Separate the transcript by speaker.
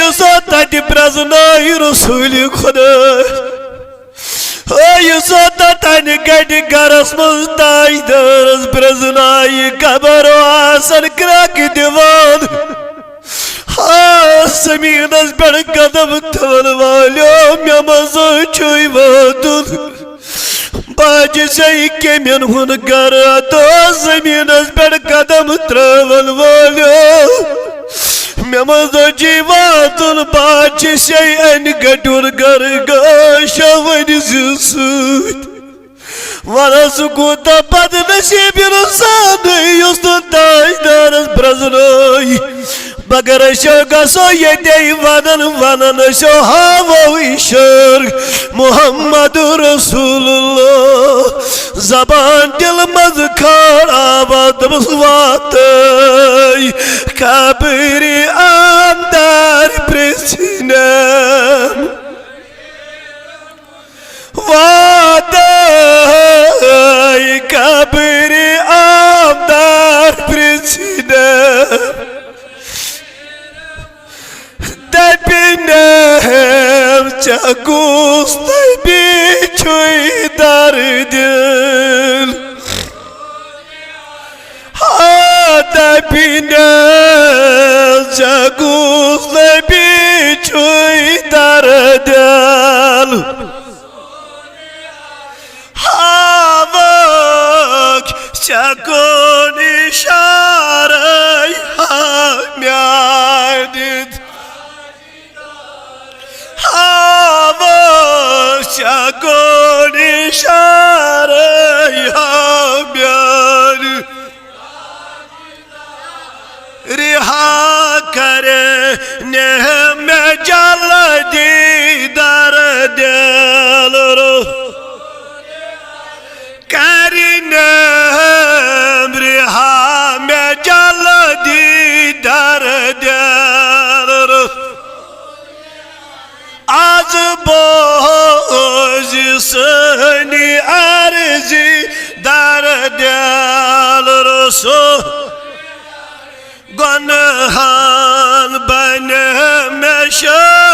Speaker 1: युसो तति प्रजनाई रसूल खुदा युसो तनि गडि गरस मज ताजदारस प्रजनाई कबरो आसन क्रक दिवान ज़मीनस पे कदम थवन वालो मे मज वातुन बाज से केमियन हुन गर तो ज़मीनस पे कदम त्रवन वालो मे मज वातुन बाज से अन गटुर गर गवन वनस कूता बद नसीब इंसान युस ताजदारस प्रजनाई मगर शो गसो ये वनन वनन शो हावो इशर मुहम्मद रसूलुल्लाह जबान दिल मज खड़ा वदम वात कब्र अंदर प्रश्नम वात कब्र अंदर प्रश्नम Depinem çakus bir çöy dardil Depinem çakus bir çöy dardil Havak çakun işaret hamyadid Şakon işare hamyan Riha kare nehme calla didar delro Karinem riha me calla didar delro Az boz seni arzi dar del Resul Gönhan benim meşe